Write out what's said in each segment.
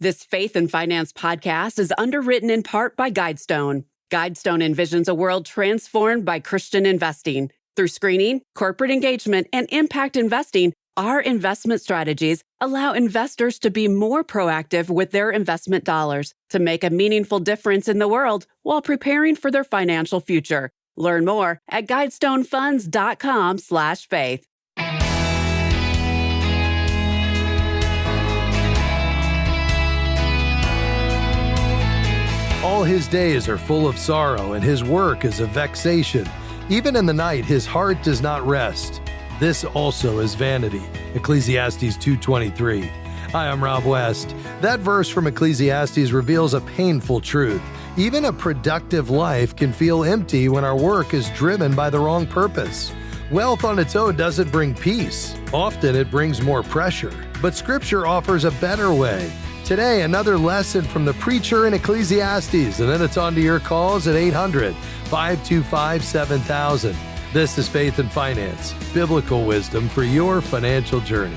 This Faith and Finance podcast is underwritten in part by Guidestone. Guidestone envisions a world transformed by Christian investing. Through screening, corporate engagement, and impact investing, our investment strategies allow investors to be more proactive with their investment dollars to make a meaningful difference in the world while preparing for their financial future. Learn more at guidestonefunds.com/faith. All his days are full of sorrow, and his work is a vexation. Even in the night, his heart does not rest. This also is vanity. Ecclesiastes 2:23. Hi, I'm Rob West. That verse from Ecclesiastes reveals a painful truth. Even a productive life can feel empty when our work is driven by the wrong purpose. Wealth on its own doesn't bring peace. Often it brings more pressure. But Scripture offers a better way. Today, another lesson from the preacher in Ecclesiastes, and then it's on to your calls at 800-525-7000. This is Faith and Finance, biblical wisdom for your financial journey.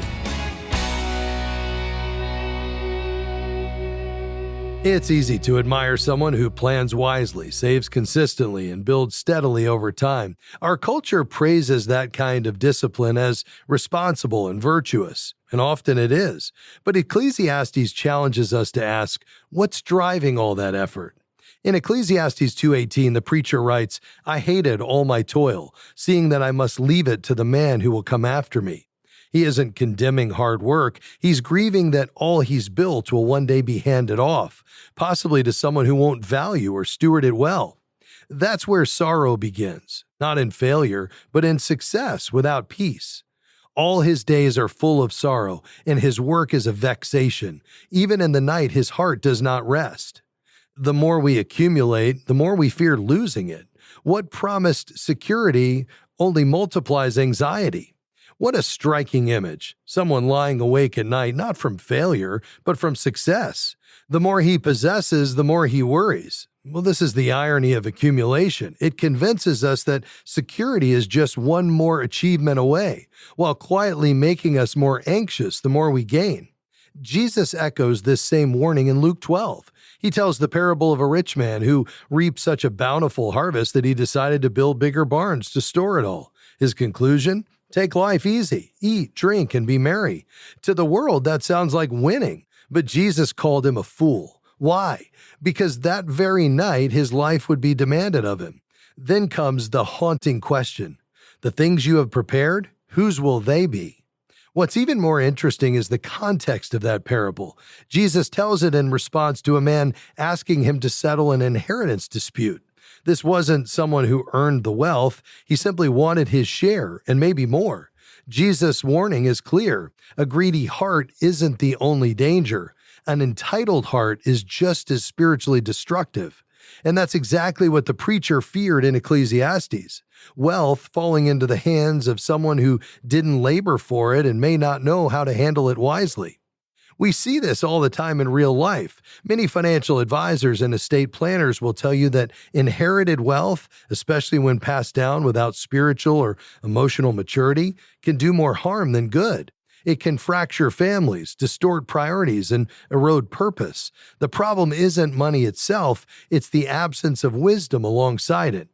It's easy to admire someone who plans wisely, saves consistently, and builds steadily over time. Our culture praises that kind of discipline as responsible and virtuous, and often it is. But Ecclesiastes challenges us to ask, what's driving all that effort? In Ecclesiastes 2:18, the preacher writes, "I hated all my toil, seeing that I must leave it to the man who will come after me." He isn't condemning hard work. He's grieving that all he's built will one day be handed off, possibly to someone who won't value or steward it well. That's where sorrow begins, not in failure, but in success without peace. All his days are full of sorrow, and his work is a vexation. Even in the night, his heart does not rest. The more we accumulate, the more we fear losing it. What promised security only multiplies anxiety. What a striking image. Someone lying awake at night, not from failure, but from success. The more he possesses, the more he worries. Well, this is the irony of accumulation. It convinces us that security is just one more achievement away, while quietly making us more anxious the more we gain. Jesus echoes this same warning in Luke 12. He tells the parable of a rich man who reaped such a bountiful harvest that he decided to build bigger barns to store it all. His conclusion? Take life easy, eat, drink, and be merry. To the world, that sounds like winning, but Jesus called him a fool. Why? Because that very night, his life would be demanded of him. Then comes the haunting question. The things you have prepared, whose will they be? What's even more interesting is the context of that parable. Jesus tells it in response to a man asking him to settle an inheritance dispute. This wasn't someone who earned the wealth. He simply wanted his share and maybe more. Jesus' warning is clear. A greedy heart isn't the only danger. An entitled heart is just as spiritually destructive. And that's exactly what the preacher feared in Ecclesiastes. Wealth falling into the hands of someone who didn't labor for it and may not know how to handle it wisely. We see this all the time in real life. Many financial advisors and estate planners will tell you that inherited wealth, especially when passed down without spiritual or emotional maturity, can do more harm than good. It can fracture families, distort priorities, and erode purpose. The problem isn't money itself, it's the absence of wisdom alongside it.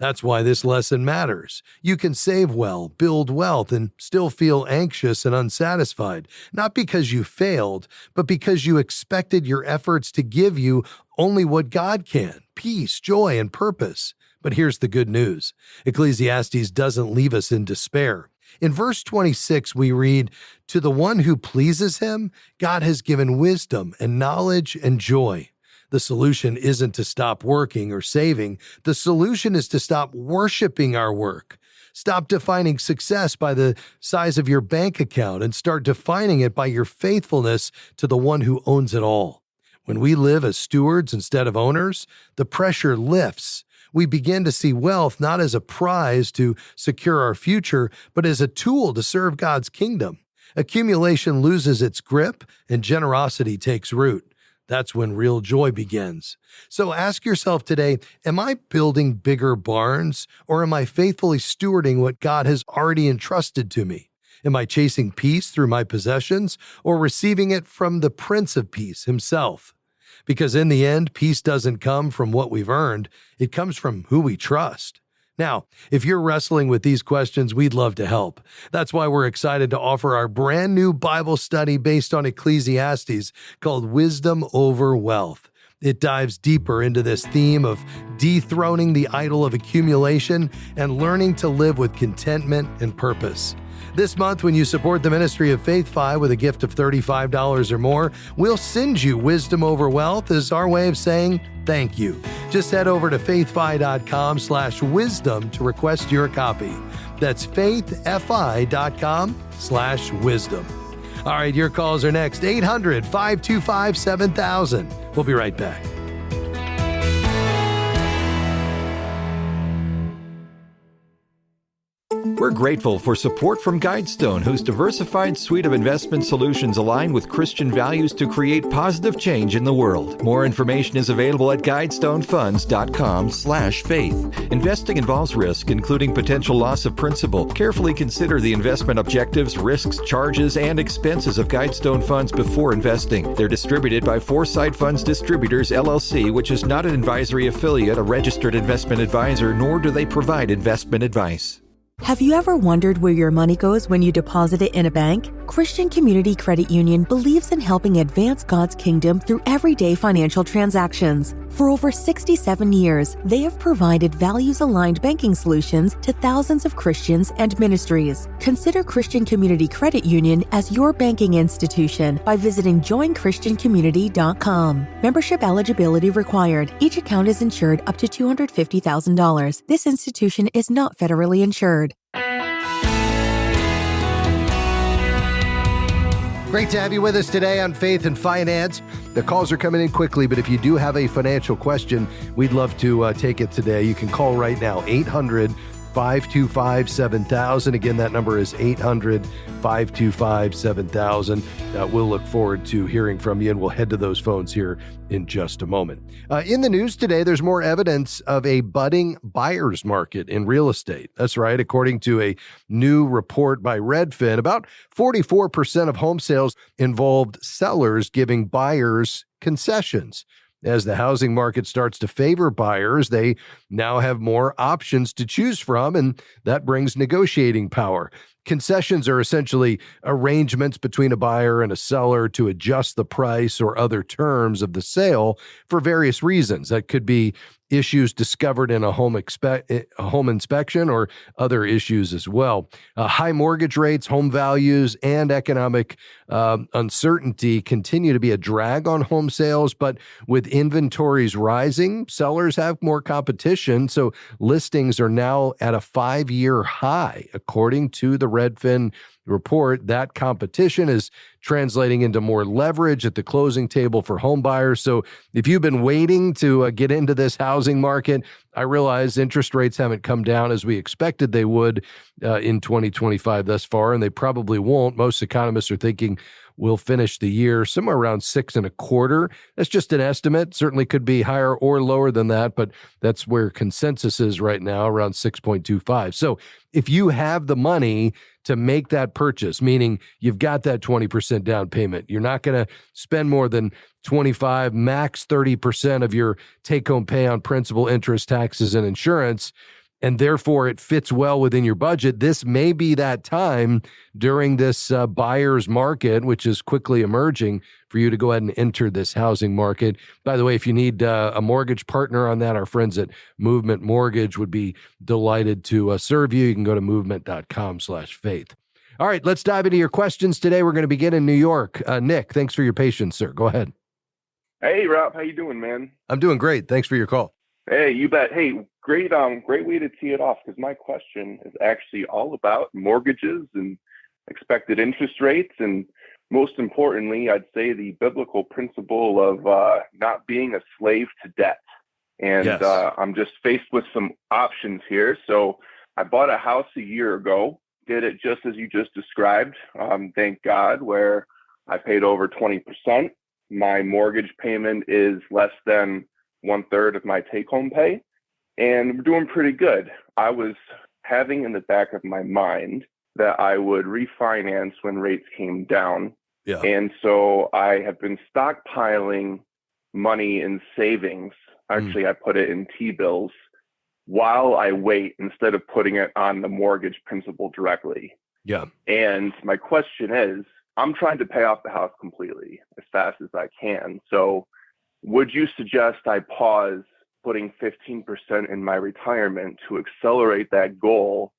That's why this lesson matters. You can save well, build wealth, and still feel anxious and unsatisfied, not because you failed, but because you expected your efforts to give you only what God can, peace, joy, and purpose. But here's the good news. Ecclesiastes doesn't leave us in despair. In verse 26, we read, "To the one who pleases him, God has given wisdom and knowledge and joy." The solution isn't to stop working or saving. The solution is to stop worshiping our work. Stop defining success by the size of your bank account and start defining it by your faithfulness to the one who owns it all. When we live as stewards instead of owners, the pressure lifts. We begin to see wealth not as a prize to secure our future, but as a tool to serve God's kingdom. Accumulation loses its grip and generosity takes root. That's when real joy begins. So ask yourself today, am I building bigger barns or am I faithfully stewarding what God has already entrusted to me? Am I chasing peace through my possessions or receiving it from the Prince of Peace himself? Because in the end, peace doesn't come from what we've earned. It comes from who we trust. Now, if you're wrestling with these questions, we'd love to help. That's why we're excited to offer our brand new Bible study based on Ecclesiastes called Wisdom Over Wealth. It dives deeper into this theme of dethroning the idol of accumulation and learning to live with contentment and purpose. This month, when you support the ministry of Faith Fi with a gift of $35 or more, we'll send you Wisdom Over Wealth as our way of saying thank you. Just head over to faithfi.com/wisdom to request your copy. That's faithfi.com/wisdom. All right, your calls are next. 800-525-7000. We'll be right back. We're grateful for support from Guidestone, whose diversified suite of investment solutions align with Christian values to create positive change in the world. More information is available at guidestonefunds.com/faith. Investing involves risk, including potential loss of principal. Carefully consider the investment objectives, risks, charges, and expenses of Guidestone funds before investing. They're distributed by Foresight Funds Distributors, LLC, which is not an advisory affiliate, a registered investment advisor, nor do they provide investment advice. Have you ever wondered where your money goes when you deposit it in a bank? Christian Community Credit Union believes in helping advance God's kingdom through everyday financial transactions. For over 67 years, they have provided values-aligned banking solutions to thousands of Christians and ministries. Consider Christian Community Credit Union as your banking institution by visiting joinchristiancommunity.com. Membership eligibility required. Each account is insured up to $250,000. This institution is not federally insured. Great to have you with us today on Faith and Finance. The calls are coming in quickly, but if you do have a financial question, we'd love to take it today. You can call right now, 800-525-7000. Again, that number is 800-525-7000. We'll look forward to hearing from you, and we'll head to those phones here in just a moment. In the news today, there's more evidence of a budding buyer's market in real estate. That's right. According to a new report by Redfin, about 44% of home sales involved sellers giving buyers concessions. As the housing market starts to favor buyers, they now have more options to choose from, and that brings negotiating power. Concessions are essentially arrangements between a buyer and a seller to adjust the price or other terms of the sale for various reasons. That could be issues discovered in a home inspection or other issues as well. High mortgage rates, home values, and economic uncertainty continue to be a drag on home sales, but with inventories rising, sellers have more competition, so listings are now at a 5-year high. According to the Redfin report, that competition is translating into more leverage at the closing table for home buyers. So if you've been waiting to get into this housing market, I realize interest rates haven't come down as we expected they would in 2025 thus far, and they probably won't. Most economists are thinking we'll finish the year somewhere around 6.25. That's just an estimate. Certainly could be higher or lower than that, but that's where consensus is right now, around 6.25. So if you have the money to make that purchase, meaning you've got that 20% down payment, you're not going to spend more than 25, max 30% of your take-home pay on principal, interest, taxes, and insurance, and therefore it fits well within your budget, this may be that time during this buyer's market, which is quickly emerging, for you to go ahead and enter this housing market. By the way, if you need a mortgage partner on that, our friends at Movement Mortgage would be delighted to serve you. You can go to movement.com/faith. All right, let's dive into your questions today. We're going to begin in New York. Nick, thanks for your patience, sir. Go ahead. Hey, Rob, how you doing, man? I'm doing great. Thanks for your call. Hey, you bet. Hey, great way to tee it off, because my question is actually all about mortgages and expected interest rates, and most importantly, I'd say the biblical principle of not being a slave to debt. And Yes. I'm just faced with some options here. So I bought a house a year ago, did it just as you just described, thank God, where I paid over 20%. My mortgage payment is less than 1/3 of my take-home pay, and we're doing pretty good. I was having in the back of my mind that I would refinance when rates came down. Yeah. And so I have been stockpiling money in savings. Actually, I put it in T-bills while I wait instead of putting it on the mortgage principal directly. Yeah. And my question is, I'm trying to pay off the house completely as fast as I can. So would you suggest I pause putting 15% in my retirement to accelerate that goal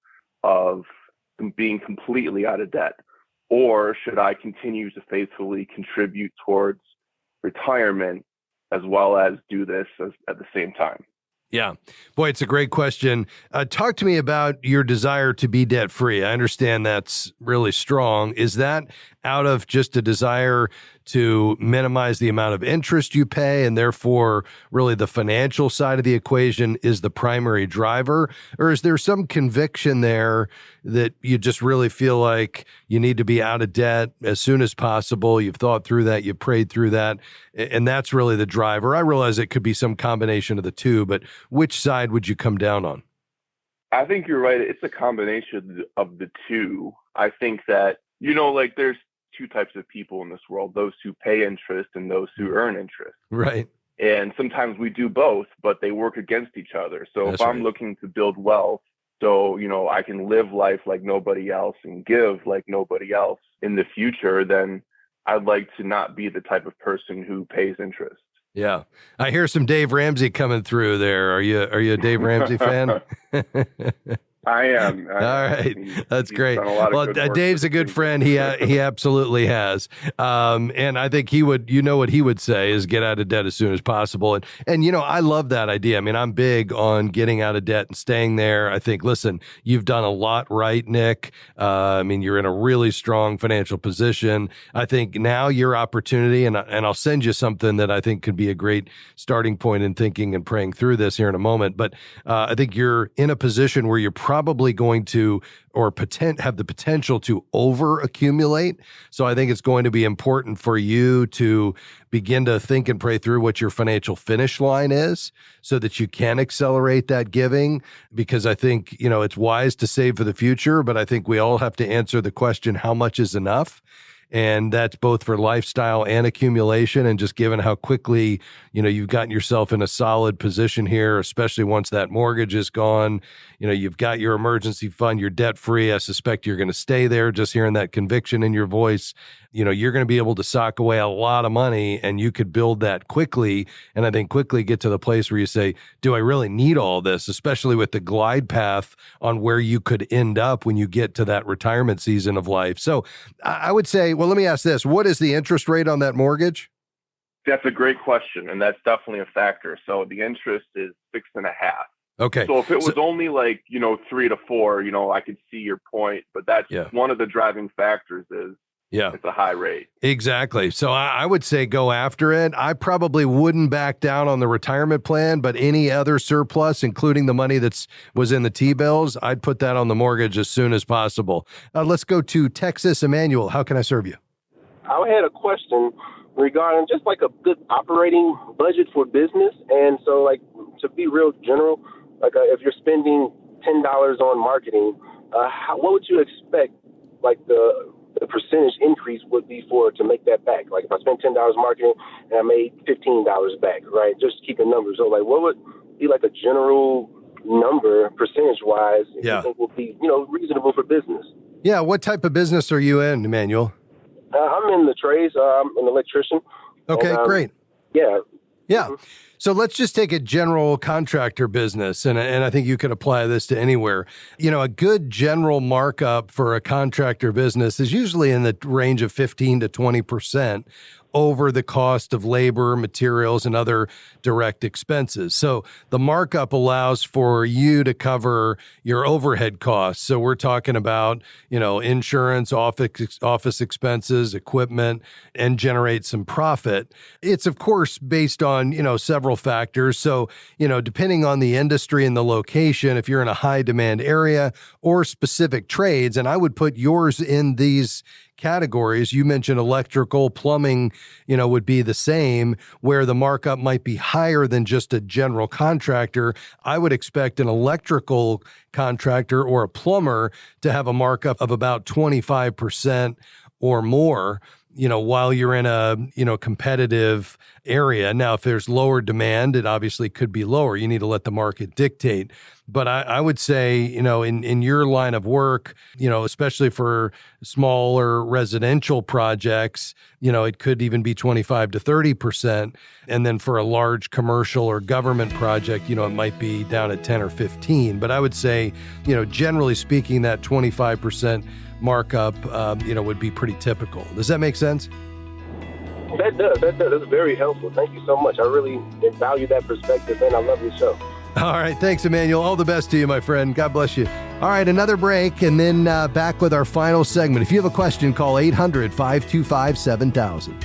of being completely out of debt? Or should I continue to faithfully contribute towards retirement as well as do this at the same time? Yeah. Boy, it's a great question. Talk to me about your desire to be debt-free. I understand that's really strong. Is that out of just a desire to minimize the amount of interest you pay, and therefore really the financial side of the equation is the primary driver? Or is there some conviction there that you just really feel like you need to be out of debt as soon as possible? You've thought through that, you've prayed through that, and that's really the driver. I realize it could be some combination of the two, but which side would you come down on? I think you're right. It's a combination of the two. I think that, like there's two types of people in this world, those who pay interest and those who earn interest. Right. And sometimes we do both, but they work against each other. So That's if I'm right. looking to build wealth, so, I can live life like nobody else and give like nobody else in the future, then I'd like to not be the type of person who pays interest. Yeah. I hear some Dave Ramsey coming through there. Are you a Dave Ramsey fan? I am. All right. That's great. Well, Dave's a good friend. He absolutely has. And I think he would, what he would say is get out of debt as soon as possible. And I love that idea. I mean, I'm big on getting out of debt and staying there. I think, listen, you've done a lot right, Nick. You're in a really strong financial position. I think now your opportunity, and I'll send you something that I think could be a great starting point in thinking and praying through this here in a moment. But I think you're in a position where you're probably going to have the potential to over accumulate. So I think it's going to be important for you to begin to think and pray through what your financial finish line is so that you can accelerate that giving, because I think, it's wise to save for the future, but I think we all have to answer the question, how much is enough? And that's both for lifestyle and accumulation. And just given how quickly, you've gotten yourself in a solid position here, especially once that mortgage is gone, you've got your emergency fund, you're debt free. I suspect you're going to stay there. Just hearing that conviction in your voice, you're going to be able to sock away a lot of money, and you could build that quickly. And I think quickly get to the place where you say, do I really need all this? Especially with the glide path on where you could end up when you get to that retirement season of life. So I would say, well, let me ask this. What is the interest rate on that mortgage? That's a great question. And that's definitely a factor. So the interest is 6.5. Okay. So if it was only 3 to 4, I could see your point, but that's one of the driving factors is it's a high rate. Exactly. So I would say go after it. I probably wouldn't back down on the retirement plan, but any other surplus, including the money was in the T-bills, I'd put that on the mortgage as soon as possible. Let's go to Texas. Emmanuel, how can I serve you? I had a question regarding just like a good operating budget for business. And so to be real general, if you're spending $10 on marketing, what would you expect the percentage increase would be to make that back? Like if I spent $10 marketing and I made $15 back, right? Just keeping numbers. So what would be a general number percentage wise you think would be, reasonable for business? Yeah. What type of business are you in, Emmanuel? I'm in the trades. I'm an electrician. Okay, great. Yeah. Yeah. Mm-hmm. So let's just take a general contractor business, and I think you could apply this to anywhere. A good general markup for a contractor business is usually in the range of 15 to 20% over the cost of labor, materials, and other direct expenses. So the markup allows for you to cover your overhead costs. So we're talking about, insurance, office expenses, equipment, and generate some profit. It's, of course, based on, several factors. So, depending on the industry and the location, if you're in a high demand area or specific trades, and I would put yours in these categories. You mentioned electrical, plumbing, would be the same, where the markup might be higher than just a general contractor. I would expect an electrical contractor or a plumber to have a markup of about 25% or more, while you're in a, competitive area. Now, if there's lower demand, it obviously could be lower. You need to let the market dictate. But I would say, in your line of work, especially for smaller residential projects, it could even be 25 to 30%. And then for a large commercial or government project, it might be down at 10 or 15. But I would say, generally speaking, that 25% markup, would be pretty typical. Does that make sense? That does. That's very helpful. Thank you so much. I really value that perspective, and I love your show. All right. Thanks, Emmanuel. All the best to you, my friend. God bless you. All right. Another break, and then back with our final segment. If you have a question, call 800-525-7000.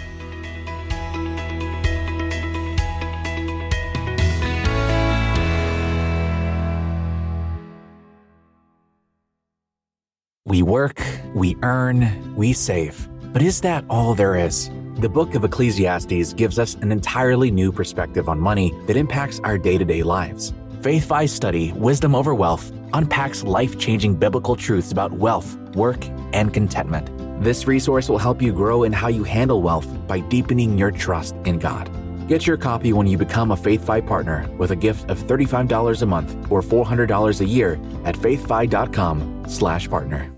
We work, we earn, we save. But is that all there is? The book of Ecclesiastes gives us an entirely new perspective on money that impacts our day-to-day lives. Faith-Fi study, Wisdom Over Wealth, unpacks life-changing biblical truths about wealth, work, and contentment. This resource will help you grow in how you handle wealth by deepening your trust in God. Get your copy when you become a Faith-Fi partner with a gift of $35 a month or $400 a year at faithfi.com/partner.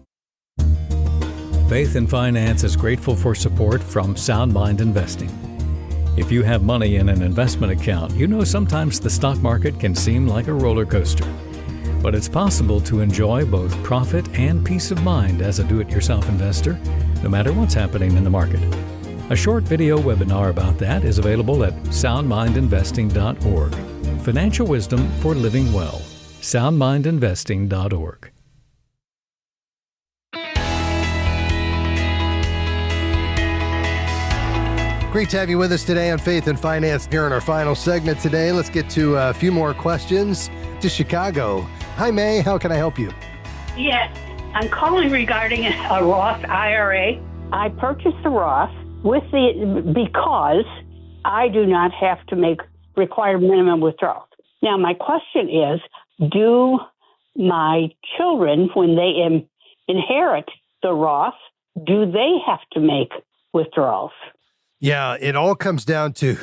Faith and Finance is grateful for support from Sound Mind Investing. If you have money in an investment account, sometimes the stock market can seem like a roller coaster. But it's possible to enjoy both profit and peace of mind as a do-it-yourself investor, no matter what's happening in the market. A short video webinar about that is available at soundmindinvesting.org. Financial wisdom for living well. soundmindinvesting.org. Great to have you with us today on Faith and Finance here in our final segment today. Let's get to a few more questions to Chicago. Hi, May. How can I help you? Yes, I'm calling regarding a Roth IRA. I purchased the Roth because I do not have to make required minimum withdrawals. Now, my question is, do my children, when they inherit the Roth, do they have to make withdrawals? Yeah, it all comes down to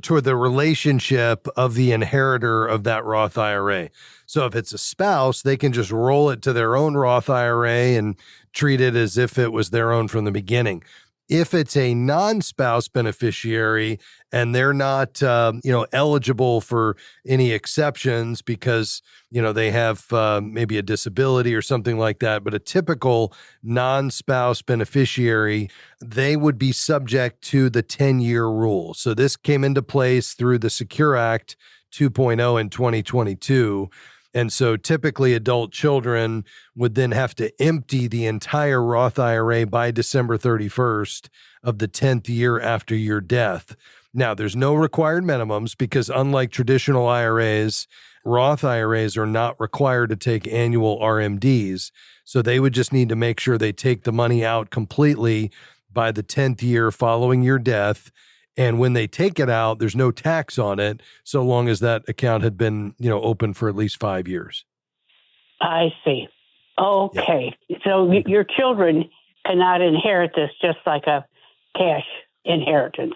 to the relationship of the inheritor of that Roth IRA. So if it's a spouse, they can just roll it to their own Roth IRA and treat it as if it was their own from the beginning. If it's a non-spouse beneficiary and they're not, eligible for any exceptions because, they have maybe a disability or something like that, but a typical non-spouse beneficiary, they would be subject to the 10-year rule. So this came into place through the Secure Act 2.0 in 2022. And so typically adult children would then have to empty the entire Roth IRA by December 31st of the 10th year after your death. Now, there's no required minimums because unlike traditional IRAs, Roth IRAs are not required to take annual RMDs. So they would just need to make sure they take the money out completely by the 10th year following your death. And when they take it out, there's no tax on it so long as that account had been, open for at least 5 years. I see. Okay. Yeah. So your children cannot inherit this just like a cash inheritance.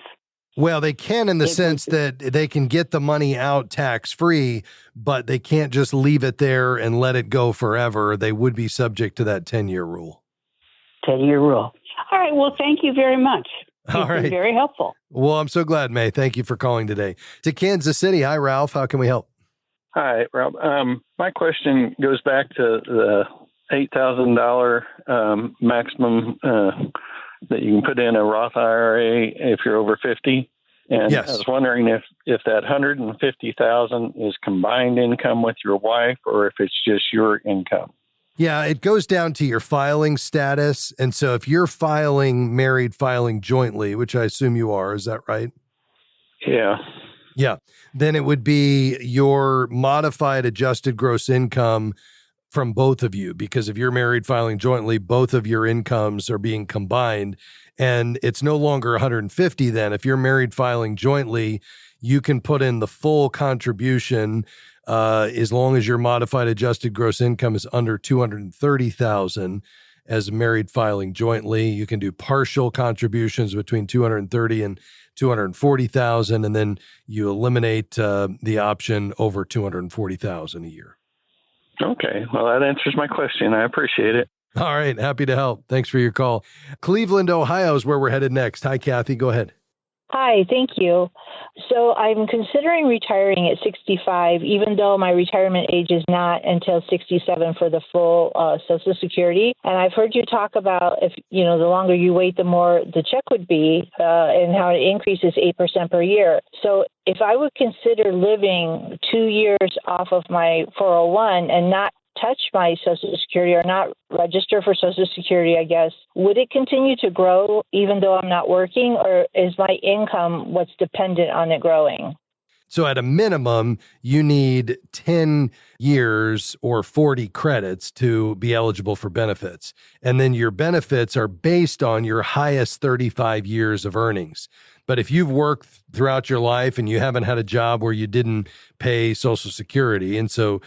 Well, they can in the sense that they can get the money out tax-free, but they can't just leave it there and let it go forever. They would be subject to that 10-year rule. 10-year rule. All right. Well, thank you very much. All right. Been very helpful. Well, I'm so glad, May. Thank you for calling today. To Kansas City. Hi, Ralph. How can we help? Hi, Rob. My question goes back to the $8,000 maximum that you can put in a Roth IRA if you're over 50. And yes. I was wondering if that $150,000 is combined income with your wife or if it's just your income. Yeah, it goes down to your filing status. And so if you're married filing jointly, which I assume you are, is that right? Yeah. Yeah. Then it would be your modified adjusted gross income from both of you, because if you're married filing jointly, both of your incomes are being combined, and it's no longer 150 then. If you're married filing jointly, you can put in the full contribution as long as your modified adjusted gross income is under $230,000. As married filing jointly, you can do partial contributions between $230,000 and $240,000, and then you eliminate the option over $240,000 a year. Okay. Well, that answers my question. I appreciate it. All right. Happy to help. Thanks for your call. Cleveland, Ohio is where we're headed next. Hi, Kathy. Go ahead. Hi, thank you. So I'm considering retiring at 65, even though my retirement age is not until 67 for the full Social Security. And I've heard you talk about if, the longer you wait, the more the check would be, and how it increases 8% per year. So if I would consider living 2 years off of my 401 and not touch my Social Security or not register for Social Security, I guess, would it continue to grow even though I'm not working, or is my income what's dependent on it growing? So at a minimum, you need 10 years or 40 credits to be eligible for benefits. And then your benefits are based on your highest 35 years of earnings. But if you've worked throughout your life and you haven't had a job where you didn't pay Social Security, and so,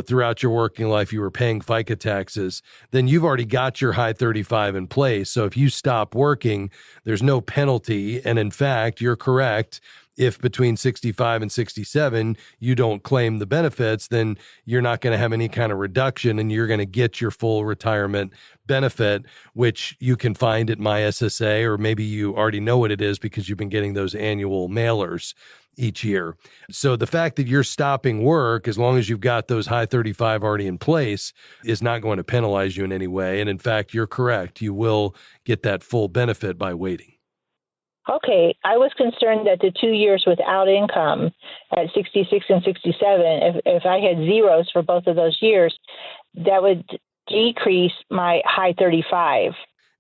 throughout your working life you were paying FICA taxes, then you've already got your high 35 in place. So if you stop working, there's no penalty. And in fact, you're correct. If between 65 and 67, you don't claim the benefits, then you're not going to have any kind of reduction and you're going to get your full retirement benefit, which you can find at MySSA, or maybe you already know what it is because you've been getting those annual mailers each year. So the fact that you're stopping work, as long as you've got those high 35 already in place, is not going to penalize you in any way. And in fact, you're correct. You will get that full benefit by waiting. Okay, I was concerned that the 2 years without income at 66 and 67, if I had zeros for both of those years, that would decrease my high 35.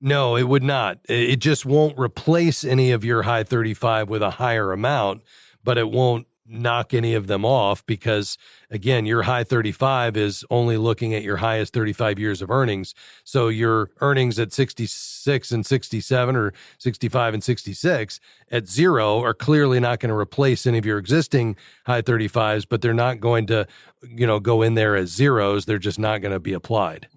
No, it would not. It just won't replace any of your high 35 with a higher amount, but it won't knock any of them off because, again, your high 35 is only looking at your highest 35 years of earnings. So your earnings at 66 and 67 or 65 and 66 at zero are clearly not going to replace any of your existing high 35s, but they're not going to, go in there as zeros. They're just not going to be applied.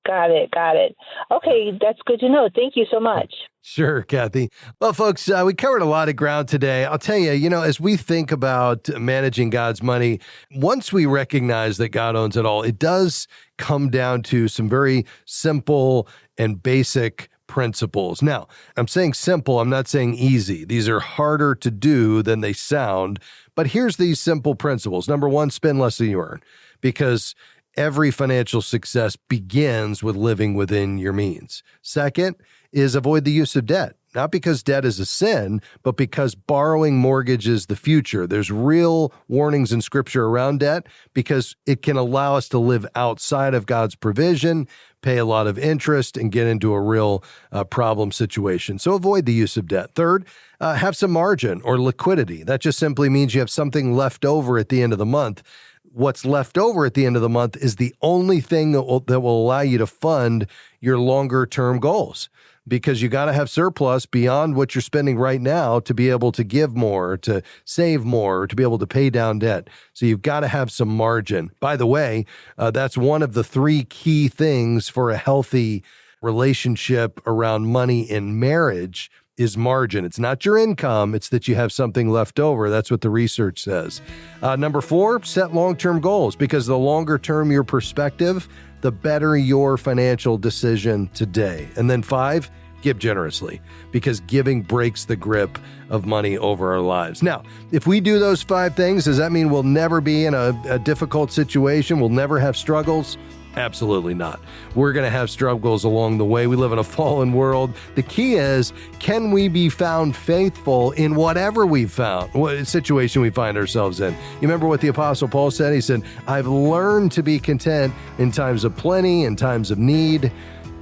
Got it. Okay, that's good to know. Thank you so much. Sure, Kathy. Well, folks, we covered a lot of ground today. I'll tell you, as we think about managing God's money, once we recognize that God owns it all, it does come down to some very simple and basic principles. Now, I'm saying simple, I'm not saying easy. These are harder to do than they sound, but here's these simple principles. Number one, spend less than you earn, because every financial success begins with living within your means. Second is avoid the use of debt, not because debt is a sin, but because borrowing mortgages the future. There's real warnings in Scripture around debt because it can allow us to live outside of God's provision, pay a lot of interest, and get into a real problem situation. So avoid the use of debt. Third, have some margin or liquidity. That just simply means you have something left over at the end of the month. What's left over at the end of the month is the only thing that will allow you to fund your longer term goals, because you got to have surplus beyond what you're spending right now to be able to give more, to save more, to be able to pay down debt. So you've got to have some margin. By the way, that's one of the three key things for a healthy relationship around money in marriage is margin. It's not your income. It's that you have something left over. That's what the research says. Number four, set long-term goals, because the longer term your perspective, the better your financial decision today. And then five, give generously, because giving breaks the grip of money over our lives. Now, if we do those five things, does that mean we'll never be in a difficult situation? We'll never have struggles? Absolutely not. We're going to have struggles along the way. We live in a fallen world. The key is, can we be found faithful in whatever we've found, what situation we find ourselves in? You remember what the Apostle Paul said? He said, I've learned to be content in times of plenty, in times of need.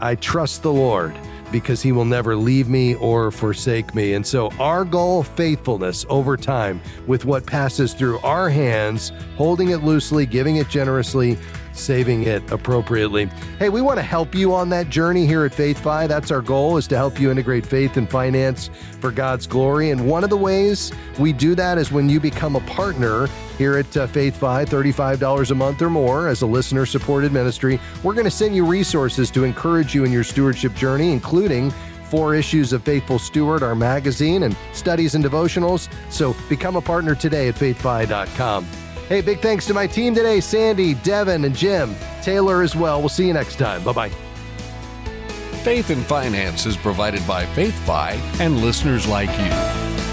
I trust the Lord, because he will never leave me or forsake me. And so our goal, faithfulness over time with what passes through our hands, holding it loosely, giving it generously, saving it appropriately. Hey, we want to help you on that journey here at Faith Fi. That's our goal, is to help you integrate faith and finance for God's glory. And one of the ways we do that is when you become a partner here at Faith Fi, $35 a month or more as a listener-supported ministry. We're going to send you resources to encourage you in your stewardship journey, including 4 issues of Faithful Steward, our magazine, and studies and devotionals. So become a partner today at faithfi.com. Hey, big thanks to my team today, Sandy, Devin, and Jim. Taylor as well. We'll see you next time. Bye-bye. Faith and Finance is provided by Faith Fi and listeners like you.